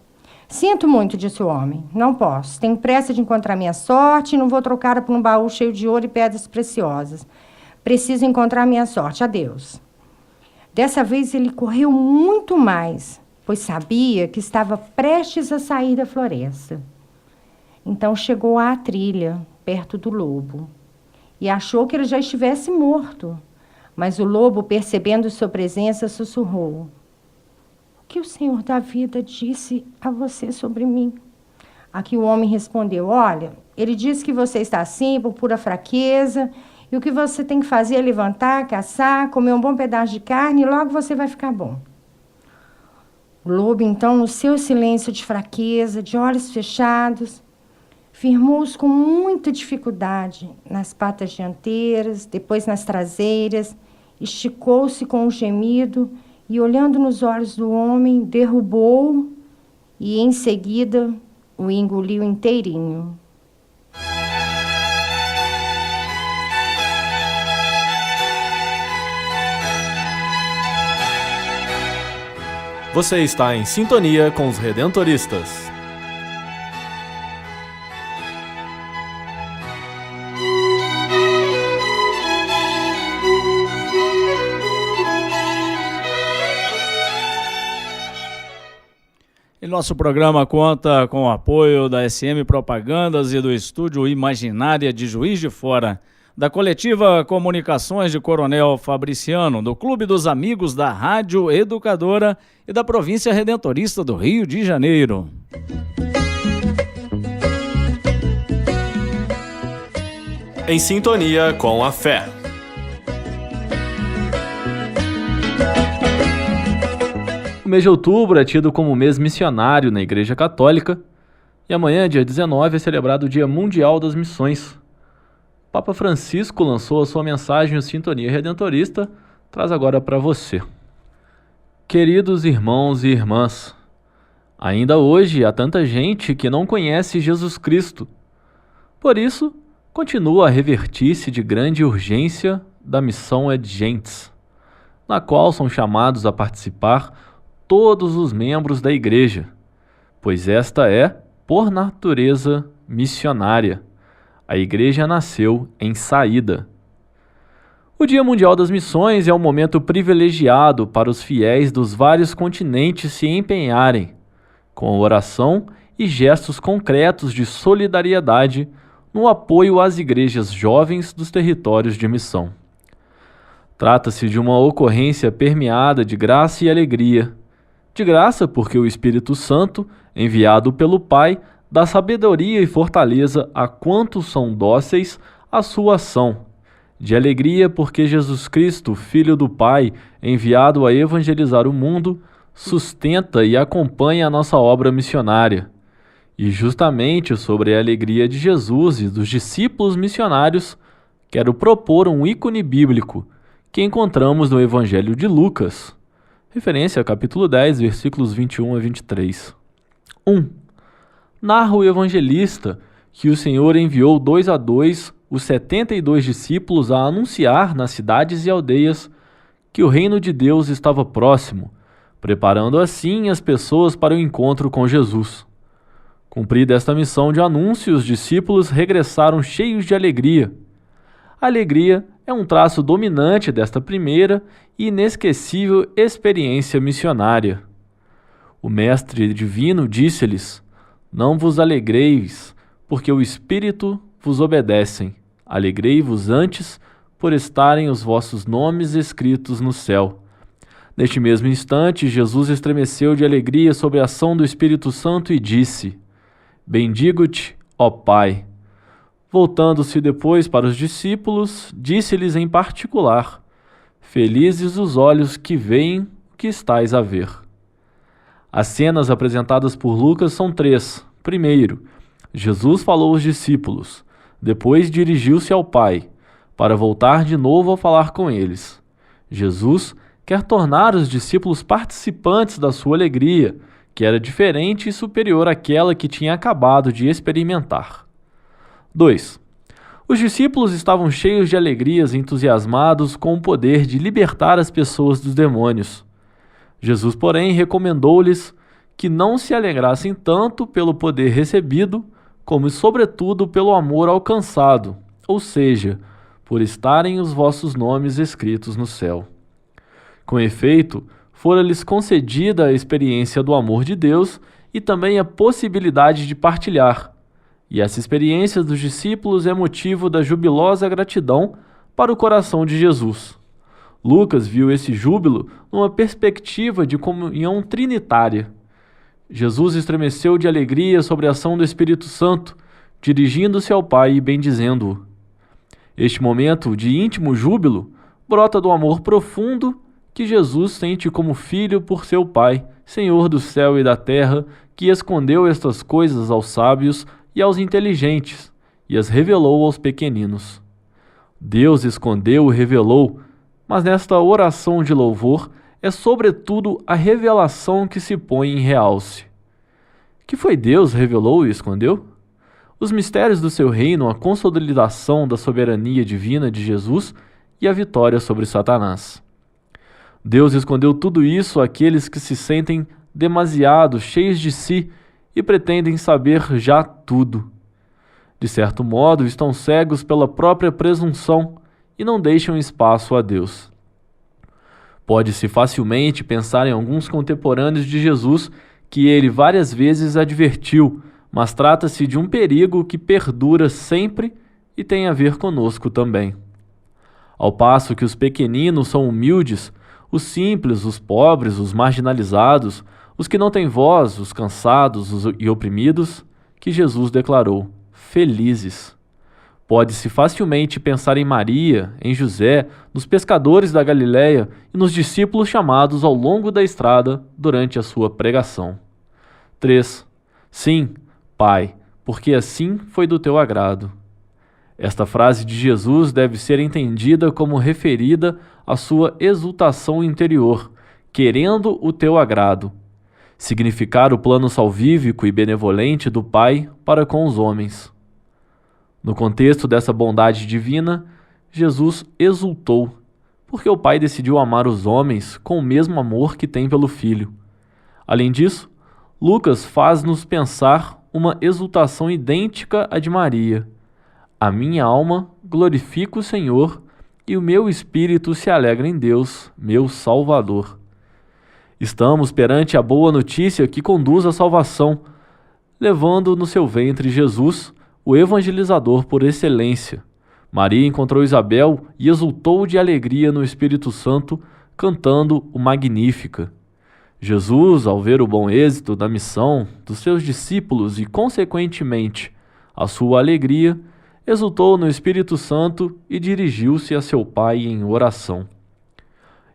Sinto muito, disse o homem, não posso. Tenho pressa de encontrar minha sorte e não vou trocá-la por um baú cheio de ouro e pedras preciosas. Preciso encontrar minha sorte. Adeus. Dessa vez ele correu muito mais, pois sabia que estava prestes a sair da floresta. Então chegou à trilha, perto do lobo, e achou que ele já estivesse morto. Mas o lobo, percebendo sua presença, sussurrou: "O que o Senhor da vida disse a você sobre mim?" A que o homem respondeu: "Olha, ele disse que você está assim por pura fraqueza, e o que você tem que fazer é levantar, caçar, comer um bom pedaço de carne, e logo você vai ficar bom." O lobo, então, no seu silêncio de fraqueza, de olhos fechados, firmou-os com muita dificuldade nas patas dianteiras, depois nas traseiras, esticou-se com um gemido e, olhando nos olhos do homem, derrubou-o e, em seguida, o engoliu inteirinho. Você está em sintonia com os Redentoristas. E nosso programa conta com o apoio da SM Propagandas e do Estúdio Imaginária de Juiz de Fora, da Coletiva Comunicações de Coronel Fabriciano, do Clube dos Amigos da Rádio Educadora e da Província Redentorista do Rio de Janeiro. Em sintonia com a fé. O mês de outubro é tido como mês missionário na Igreja Católica e amanhã, dia 19, é celebrado o Dia Mundial das Missões. Papa Francisco lançou a sua mensagem em Sintonia Redentorista, traz agora para você. Queridos irmãos e irmãs, ainda hoje há tanta gente que não conhece Jesus Cristo. Por isso, continua a revertir-se de grande urgência da missão Ad Gentes, na qual são chamados a participar todos os membros da Igreja, pois esta é, por natureza, missionária. A Igreja nasceu em saída. O Dia Mundial das Missões é um momento privilegiado para os fiéis dos vários continentes se empenharem, com oração e gestos concretos de solidariedade, no apoio às igrejas jovens dos territórios de missão. Trata-se de uma ocorrência permeada de graça e alegria. De graça porque o Espírito Santo, enviado pelo Pai, dá sabedoria e fortaleza a quantos são dóceis à sua ação. De alegria porque Jesus Cristo, Filho do Pai, enviado a evangelizar o mundo, sustenta e acompanha a nossa obra missionária. E justamente sobre a alegria de Jesus e dos discípulos missionários, quero propor um ícone bíblico que encontramos no Evangelho de Lucas, referência ao capítulo 10, versículos 21 a 23. 1. Narra o evangelista que o Senhor enviou 2 a 2 os 72 discípulos a anunciar nas cidades e aldeias que o reino de Deus estava próximo, preparando assim as pessoas para o encontro com Jesus. Cumprida esta missão de anúncio, os discípulos regressaram cheios de alegria. A alegria é um traço dominante desta primeira e inesquecível experiência missionária. O Mestre Divino disse-lhes: "Não vos alegreis, porque o Espírito vos obedecem. Alegrei-vos antes por estarem os vossos nomes escritos no céu." Neste mesmo instante, Jesus estremeceu de alegria sobre a ação do Espírito Santo e disse: "Bendigo-te, ó Pai." Voltando-se depois para os discípulos, disse-lhes em particular: "Felizes os olhos que veem o que estais a ver." As cenas apresentadas por Lucas são 3. Primeiro, Jesus falou aos discípulos, depois dirigiu-se ao Pai, para voltar de novo a falar com eles. Jesus quer tornar os discípulos participantes da sua alegria, que era diferente e superior àquela que tinha acabado de experimentar. 2. Os discípulos estavam cheios de alegrias e entusiasmados com o poder de libertar as pessoas dos demônios. Jesus, porém, recomendou-lhes que não se alegrassem tanto pelo poder recebido, como sobretudo pelo amor alcançado, ou seja, por estarem os vossos nomes escritos no céu. Com efeito, fora-lhes concedida a experiência do amor de Deus e também a possibilidade de partilhar. E essa experiência dos discípulos é motivo da jubilosa gratidão para o coração de Jesus. Lucas viu esse júbilo numa perspectiva de comunhão trinitária. Jesus estremeceu de alegria sobre a ação do Espírito Santo, dirigindo-se ao Pai e bendizendo-o. Este momento de íntimo júbilo brota do amor profundo que Jesus sente como filho por seu Pai, Senhor do céu e da terra, que escondeu estas coisas aos sábios e aos inteligentes, e as revelou aos pequeninos. Deus escondeu e revelou, mas nesta oração de louvor é sobretudo a revelação que se põe em realce. Que foi Deus revelou e escondeu? Os mistérios do seu reino, a consolidação da soberania divina de Jesus e a vitória sobre Satanás. Deus escondeu tudo isso àqueles que se sentem demasiado cheios de si e pretendem saber já tudo. De certo modo, estão cegos pela própria presunção e não deixam espaço a Deus. Pode-se facilmente pensar em alguns contemporâneos de Jesus que ele várias vezes advertiu, mas trata-se de um perigo que perdura sempre e tem a ver conosco também. Ao passo que os pequeninos são humildes, os simples, os pobres, os marginalizados, os que não têm voz, os cansados e oprimidos, que Jesus declarou: felizes. Pode-se facilmente pensar em Maria, em José, nos pescadores da Galileia e nos discípulos chamados ao longo da estrada durante a sua pregação. 3. Sim, Pai, porque assim foi do teu agrado. Esta frase de Jesus deve ser entendida como referida à sua exultação interior, querendo o teu agrado, significar o plano salvífico e benevolente do Pai para com os homens. No contexto dessa bondade divina, Jesus exultou, porque o Pai decidiu amar os homens com o mesmo amor que tem pelo Filho. Além disso, Lucas faz-nos pensar uma exultação idêntica à de Maria. A minha alma glorifica o Senhor e o meu espírito se alegra em Deus, meu Salvador. Estamos perante a boa notícia que conduz à salvação, levando no seu ventre Jesus, o evangelizador por excelência. Maria encontrou Isabel e exultou de alegria no Espírito Santo, cantando o Magnífica. Jesus, ao ver o bom êxito da missão dos seus discípulos e, consequentemente, a sua alegria, exultou no Espírito Santo e dirigiu-se a seu Pai em oração.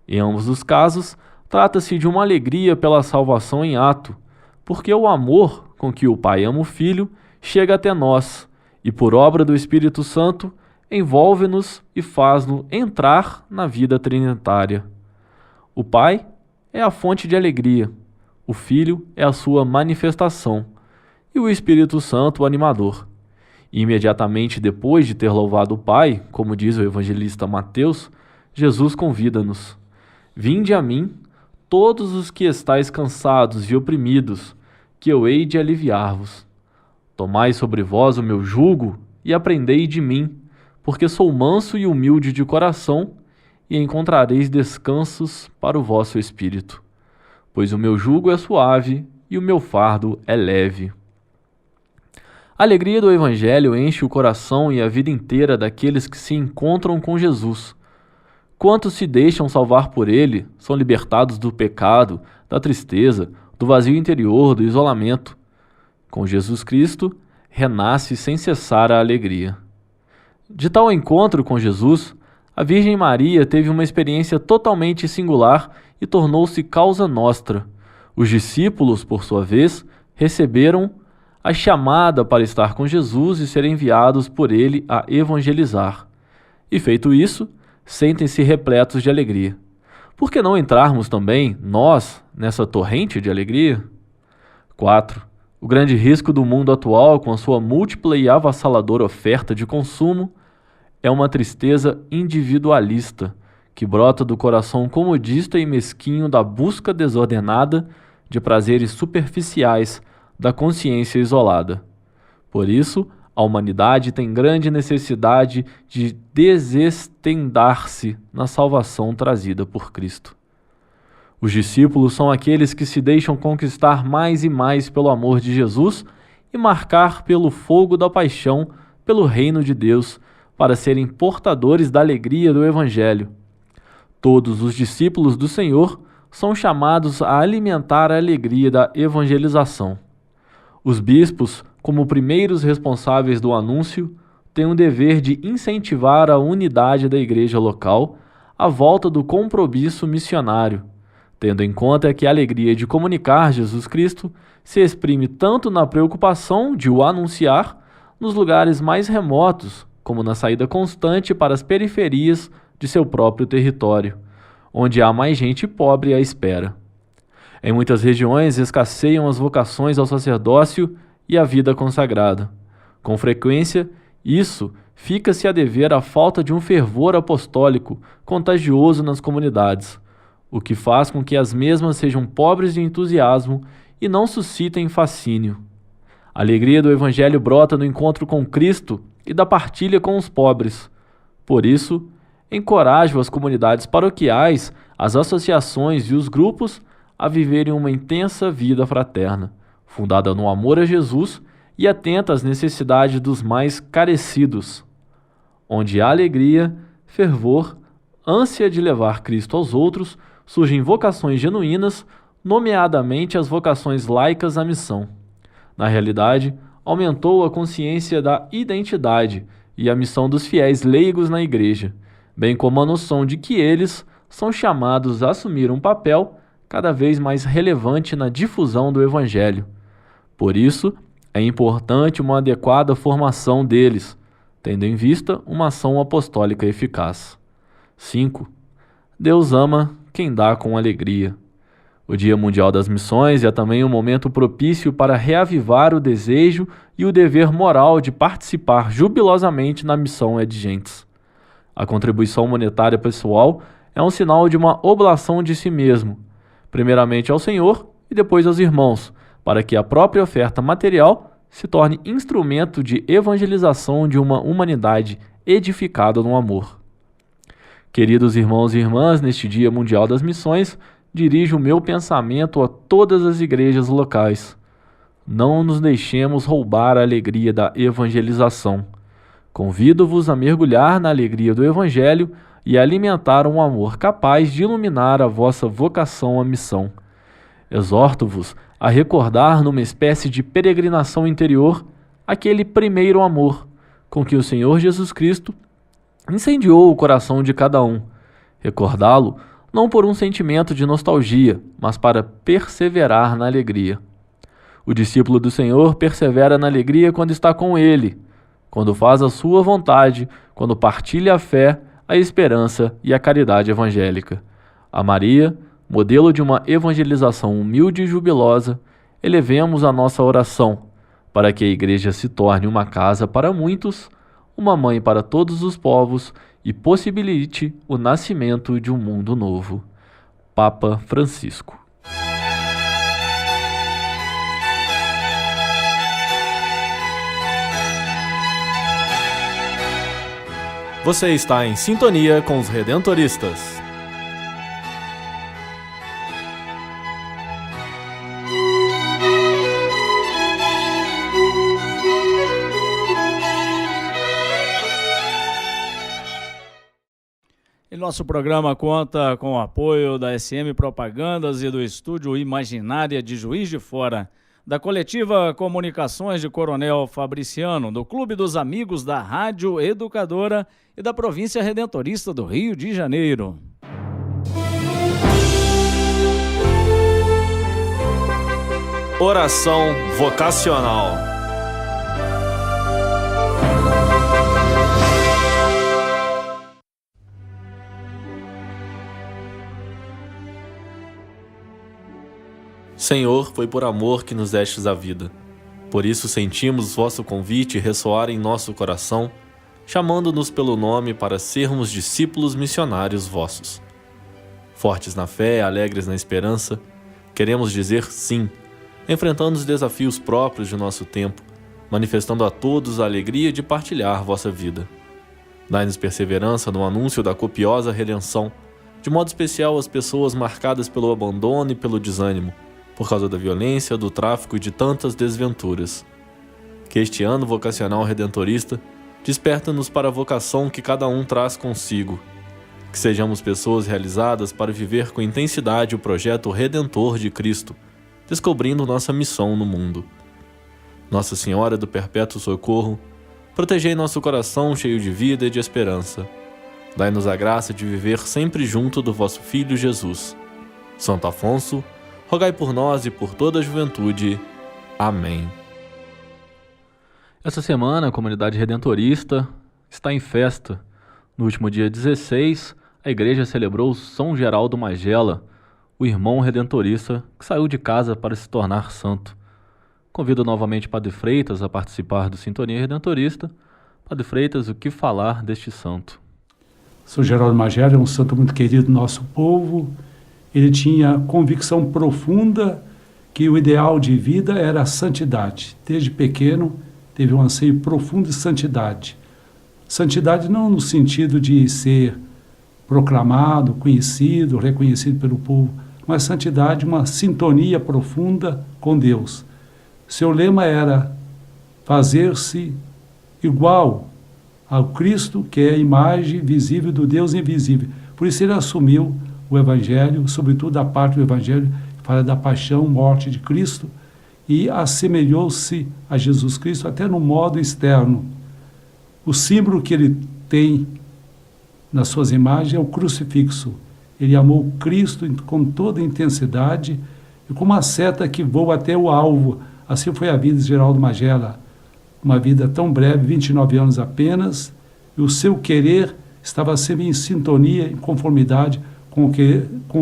Em ambos os casos, trata-se de uma alegria pela salvação em ato, porque o amor com que o Pai ama o Filho chega até nós e, por obra do Espírito Santo, envolve-nos e faz-nos entrar na vida trinitária. O Pai é a fonte de alegria, o Filho é a sua manifestação e o Espírito Santo o animador. E imediatamente depois de ter louvado o Pai, como diz o evangelista Mateus, Jesus convida-nos: vinde a mim, todos os que estáis cansados e oprimidos, que eu hei de aliviar-vos. Tomai sobre vós o meu jugo e aprendei de mim, porque sou manso e humilde de coração, e encontrareis descansos para o vosso espírito. Pois o meu jugo é suave e o meu fardo é leve. A alegria do Evangelho enche o coração e a vida inteira daqueles que se encontram com Jesus. Quantos se deixam salvar por Ele são libertados do pecado, da tristeza, do vazio interior, do isolamento. Com Jesus Cristo, renasce sem cessar a alegria. De tal encontro com Jesus, a Virgem Maria teve uma experiência totalmente singular e tornou-se causa nostra. Os discípulos, por sua vez, receberam a chamada para estar com Jesus e serem enviados por ele a evangelizar. E feito isso, sentem-se repletos de alegria. Por que não entrarmos também, nós, nessa torrente de alegria? 4. O grande risco do mundo atual, com a sua múltipla e avassaladora oferta de consumo, é uma tristeza individualista, que brota do coração comodista e mesquinho da busca desordenada de prazeres superficiais da consciência isolada. Por isso, a humanidade tem grande necessidade de desestendar-se na salvação trazida por Cristo. Os discípulos são aqueles que se deixam conquistar mais e mais pelo amor de Jesus e marcar pelo fogo da paixão pelo reino de Deus, para serem portadores da alegria do Evangelho. Todos os discípulos do Senhor são chamados a alimentar a alegria da evangelização. Os bispos, como primeiros responsáveis do anúncio, têm o dever de incentivar a unidade da igreja local à volta do compromisso missionário, tendo em conta que a alegria de comunicar Jesus Cristo se exprime tanto na preocupação de o anunciar nos lugares mais remotos, como na saída constante para as periferias de seu próprio território, onde há mais gente pobre à espera. Em muitas regiões escasseiam as vocações ao sacerdócio e à vida consagrada. Com frequência, isso fica-se a dever à falta de um fervor apostólico contagioso nas comunidades, o que faz com que as mesmas sejam pobres de entusiasmo e não suscitem fascínio. A alegria do Evangelho brota do encontro com Cristo e da partilha com os pobres. Por isso, encorajo as comunidades paroquiais, as associações e os grupos a viverem uma intensa vida fraterna, fundada no amor a Jesus e atenta às necessidades dos mais carecidos. Onde há alegria, fervor, ânsia de levar Cristo aos outros, surgem vocações genuínas, nomeadamente as vocações laicas à missão. Na realidade, aumentou a consciência da identidade e a missão dos fiéis leigos na Igreja, bem como a noção de que eles são chamados a assumir um papel cada vez mais relevante na difusão do Evangelho. Por isso, é importante uma adequada formação deles, tendo em vista uma ação apostólica eficaz. 5. Deus ama quem dá com alegria. O Dia Mundial das Missões é também um momento propício para reavivar o desejo e o dever moral de participar jubilosamente na missão ad gentes. A contribuição monetária pessoal é um sinal de uma oblação de si mesmo, primeiramente ao Senhor e depois aos irmãos, para que a própria oferta material se torne instrumento de evangelização de uma humanidade edificada no amor. Queridos irmãos e irmãs, neste Dia Mundial das Missões, dirijo o meu pensamento a todas as igrejas locais. Não nos deixemos roubar a alegria da evangelização. Convido-vos a mergulhar na alegria do Evangelho e a alimentar um amor capaz de iluminar a vossa vocação à missão. Exorto-vos a recordar numa espécie de peregrinação interior aquele primeiro amor com que o Senhor Jesus Cristo incendiou o coração de cada um. Recordá-lo não por um sentimento de nostalgia, mas para perseverar na alegria. O discípulo do Senhor persevera na alegria quando está com Ele, quando faz a sua vontade, quando partilha a fé, a esperança e a caridade evangélica. A Maria, modelo de uma evangelização humilde e jubilosa, elevemos a nossa oração, para que a Igreja se torne uma casa para muitos, uma mãe para todos os povos e possibilite o nascimento de um mundo novo. Papa Francisco. Você está em sintonia com os Redentoristas. E nosso programa conta com o apoio da SM Propagandas e do Estúdio Imaginária de Juiz de Fora, da Coletiva Comunicações de Coronel Fabriciano, do Clube dos Amigos da Rádio Educadora e da Província Redentorista do Rio de Janeiro. Oração vocacional. Senhor, foi por amor que nos destes a vida. Por isso sentimos vosso convite ressoar em nosso coração, chamando-nos pelo nome para sermos discípulos missionários vossos. Fortes na fé, alegres na esperança, queremos dizer sim, enfrentando os desafios próprios de nosso tempo, manifestando a todos a alegria de partilhar vossa vida. Dai-nos perseverança no anúncio da copiosa redenção, de modo especial às pessoas marcadas pelo abandono e pelo desânimo, por causa da violência, do tráfico e de tantas desventuras. Que este ano vocacional redentorista desperta-nos para a vocação que cada um traz consigo. Que sejamos pessoas realizadas para viver com intensidade o projeto redentor de Cristo, descobrindo nossa missão no mundo. Nossa Senhora do Perpétuo Socorro, protegei nosso coração cheio de vida e de esperança. Dai-nos a graça de viver sempre junto do vosso Filho Jesus. Santo Afonso, rogai por nós e por toda a juventude. Amém. Essa semana, a comunidade redentorista está em festa. No último dia 16, a igreja celebrou São Geraldo Magela, o irmão redentorista que saiu de casa para se tornar santo. Convido novamente Padre Freitas a participar do Sintonia Redentorista. Padre Freitas, o que falar deste santo? São Geraldo Magela é um santo muito querido do nosso povo. Ele tinha convicção profunda que o ideal de vida era a santidade. Desde pequeno, teve um anseio profundo de santidade. Santidade não no sentido de ser proclamado, conhecido, reconhecido pelo povo, mas santidade, uma sintonia profunda com Deus. Seu lema era fazer-se igual ao Cristo, que é a imagem visível do Deus invisível. Por isso ele assumiu o Evangelho, sobretudo a parte do Evangelho que fala da paixão, morte de Cristo, e assemelhou-se a Jesus Cristo até no modo externo. O símbolo que ele tem nas suas imagens é o crucifixo. Ele amou Cristo com toda a intensidade e com uma seta que voa até o alvo. Assim foi a vida de Geraldo Magela, uma vida tão breve, 29 anos apenas, e o seu querer estava sempre em sintonia, em conformidade com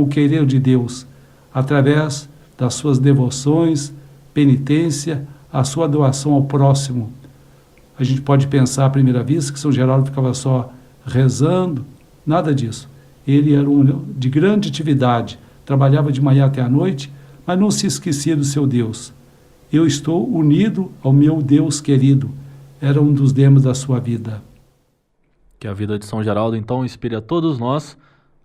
o querer de Deus, através das suas devoções, penitência, a sua doação ao próximo. A gente pode pensar à primeira vista que São Geraldo ficava só rezando, nada disso. Ele era de grande atividade, trabalhava de manhã até à noite, mas não se esquecia do seu Deus. Eu estou unido ao meu Deus querido, era um dos lemas da sua vida. Que a vida de São Geraldo, então, inspire a todos nós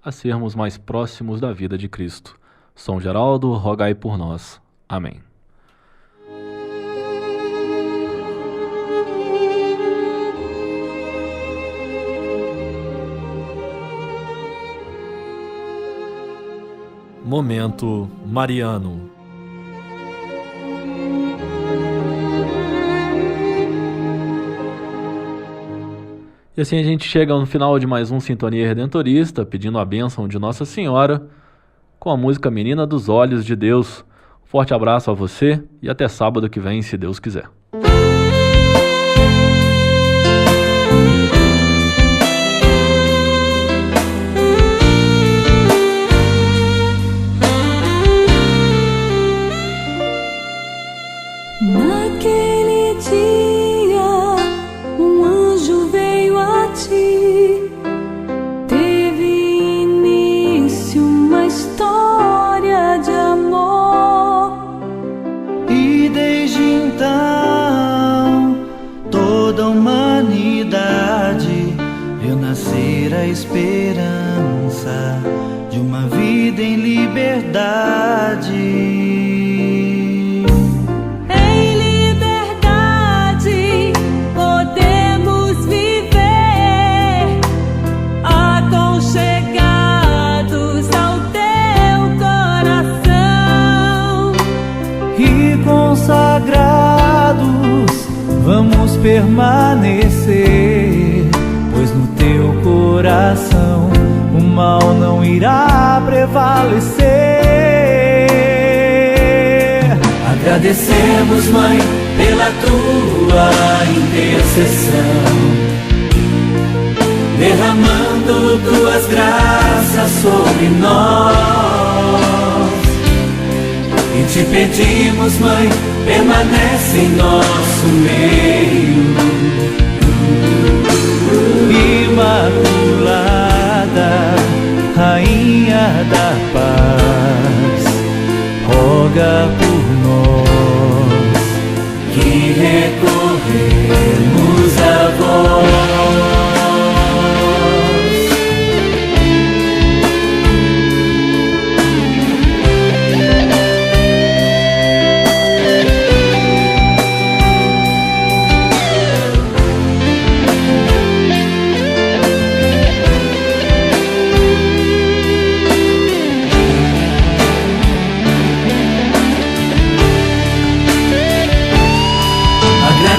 a sermos mais próximos da vida de Cristo. São Geraldo, rogai por nós. Amém. Momento mariano. E assim a gente chega no final de mais um Sintonia Redentorista, pedindo a bênção de Nossa Senhora, com a música Menina dos Olhos de Deus. Forte abraço a você e até sábado que vem, se Deus quiser. Naquele dia, um anjo veio a ti, teve início uma história de amor, E desde então toda a humanidade viu nascer a esperança de uma vida em liberdade. Consagrados vamos permanecer, pois no teu coração o mal não irá prevalecer. Agradecemos, Mãe, pela tua intercessão, derramando tuas graças sobre nós. E te pedimos, Mãe, permanece em nosso meio. Imaculada, Rainha da Paz, roga por nós, que recorremos a vós.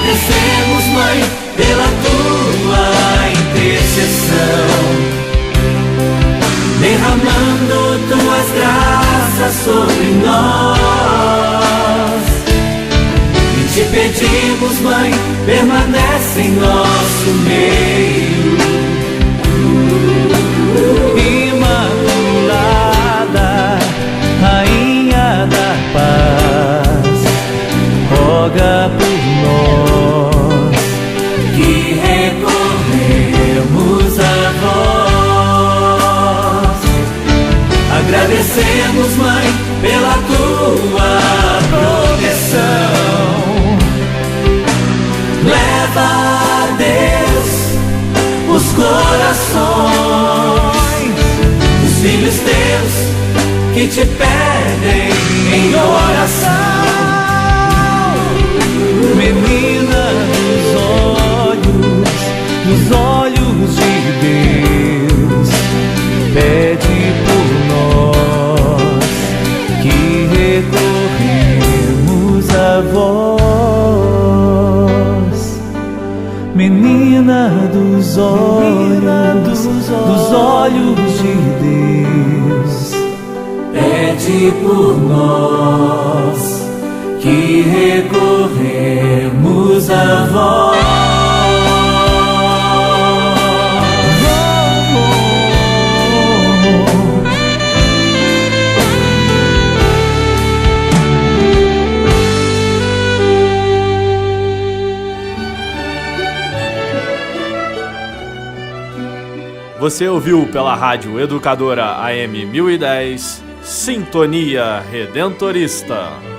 Agradecemos, Mãe, pela tua intercessão, derramando tuas graças sobre nós. E te pedimos, Mãe, permanece em nosso meio. Imaculada, Rainha da Paz, roga por nós que recorremos a vós. Agradecemos, Mãe, pela tua proteção. Leva a Deus os corações dos filhos teus que te pedem em oração. Menina dos olhos de Deus, pede por nós que recorremos a vós. Menina dos olhos de Deus, pede por nós que recorremos a vós. Você ouviu pela Rádio Educadora AM 1010, Sintonia Redentorista.